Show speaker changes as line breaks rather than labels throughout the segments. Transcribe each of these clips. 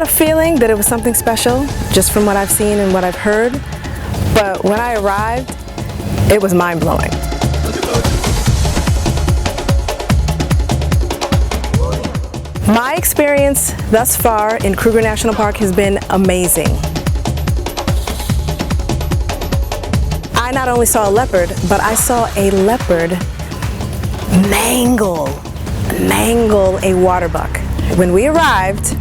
a feeling that it was something special, just from what I've seen and what I've heard. But when I arrived, it was mind-blowing. My experience thus far in Kruger National Park has been amazing. I not only saw a leopard, but I saw a leopard mangle a water buck. When we arrived,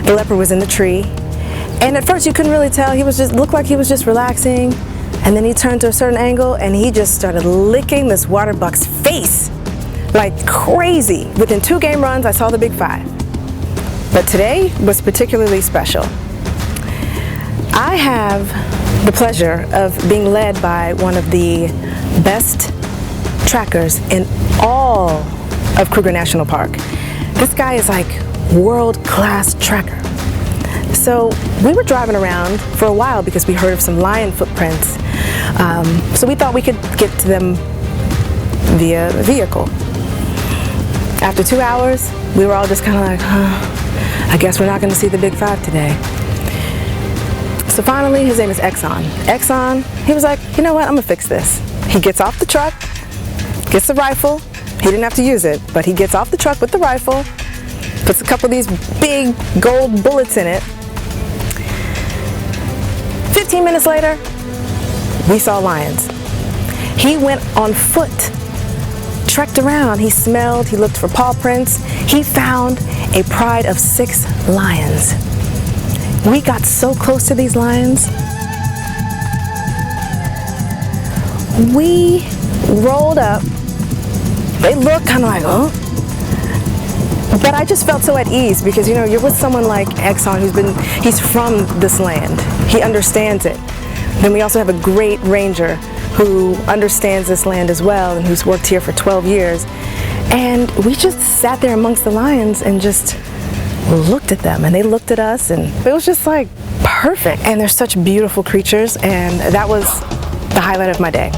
the leopard was in the tree, and at first you couldn't really tell. He was just looked like he was just relaxing, and then he turned to a certain angle and he just started licking this water buck's face like crazy. Within 2 game runs, I saw the big 5. But today was particularly special. I have the pleasure of being led by one of the best trackers in all of Kruger National Park. This guy is like world-class tracker. So we were driving around for a while because we heard of some lion footprints. So we thought we could get to them via vehicle. After 2 hours, we were all just kind of like, I guess we're not going to see the big 5 today. So finally, his name is Exxon, he was like, you know what, I'm gonna fix this. He gets off the truck, gets the rifle. He didn't have to use it, but he gets off the truck with the rifle, puts a couple of these big gold bullets in it. 15 minutes later, we saw lions. He went on foot, trekked around, he smelled, he looked for paw prints. He found a pride of 6 lions. We got so close to these lions. We rolled up. They looked kind of like, oh. But I just felt so at ease because, you know, you're with someone like Exxon he's from this land. He understands it. Then we also have a great ranger who understands this land as well and who's worked here for 12 years. And we just sat there amongst the lions and just looked at them, and they looked at us, and it was just like perfect. And they're such beautiful creatures, and that was the highlight of my day.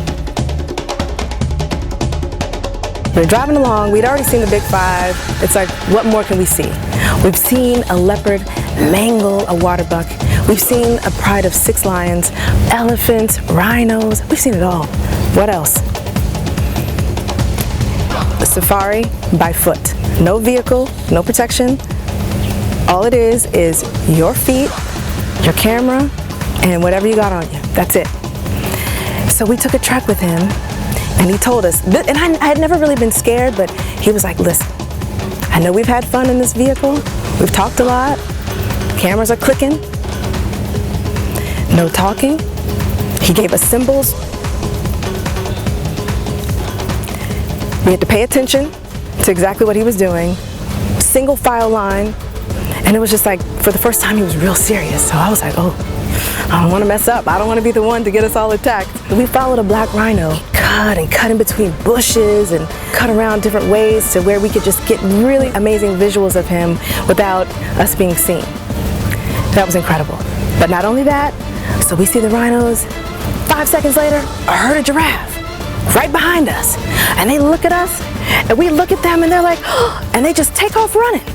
We were driving along, we'd already seen the big 5. It's like, what more can we see? We've seen a leopard mangle a water buck. We've seen a pride of 6 lions, elephants, rhinos. We've seen it all. What else? A safari by foot. No vehicle, no protection. All it is your feet, your camera, and whatever you got on you. That's it. So we took a trek with him, and he told us, and I had never really been scared, but he was like, listen, I know we've had fun in this vehicle. We've talked a lot. Cameras are clicking. No talking. He gave us symbols. We had to pay attention to exactly what he was doing. Single file line. And it was just like, for the first time, he was real serious. So I was like, oh, I don't want to mess up. I don't want to be the one to get us all attacked. We followed a black rhino. He cut in between bushes and cut around different ways to where we could just get really amazing visuals of him without us being seen. That was incredible. But not only that, so we see the rhinos. 5 seconds later, a herd of giraffe right behind us. And they look at us, and we look at them, and they're like, oh, and they just take off running.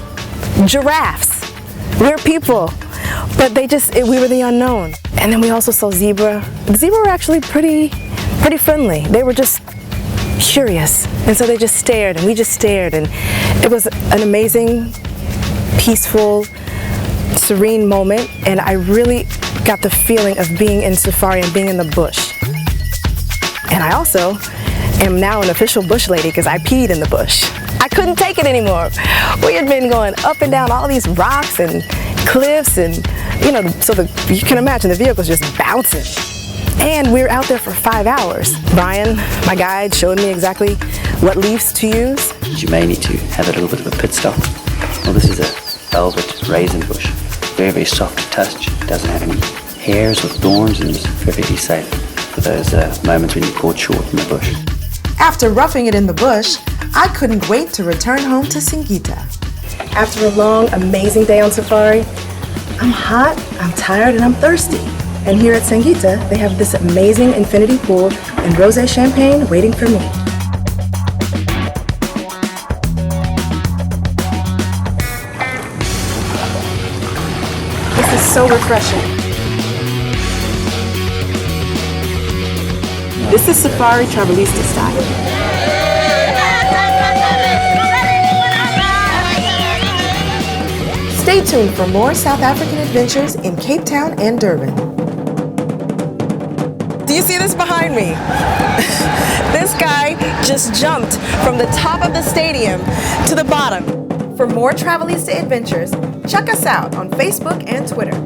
Giraffes. We're people, but we were the unknown. And then we also saw zebra. The zebra were actually pretty friendly. They were just curious. And so they just stared, and we just stared. And it was an amazing, peaceful, serene moment. And I really got the feeling of being in safari and being in the bush. And I also am now an official bush lady because I peed in the bush. I couldn't take it anymore. We had been going up and down all these rocks and cliffs, and you know, so you can imagine the vehicle's just bouncing. And we were out there for 5 hours. Brian, my guide, showed me exactly what leaves to use.
You may need to have a little bit of a pit stop. Well, this is a velvet raisin bush. Very, very soft to touch. It doesn't have any hairs or thorns, and it's perfectly safe for those moments when you're caught short in the bush.
After roughing it in the bush, I couldn't wait to return home to Singita.
After a long, amazing day on safari, I'm hot, I'm tired, and I'm thirsty. And here at Singita, they have this amazing infinity pool and rosé champagne waiting for me.
so refreshing. This is Safari Travelista style. Stay tuned for more South African adventures in Cape Town and Durban.
Do you see this behind me? This guy just jumped from the top of the stadium to the bottom.
For more Travelista adventures, check us out on Facebook and Twitter.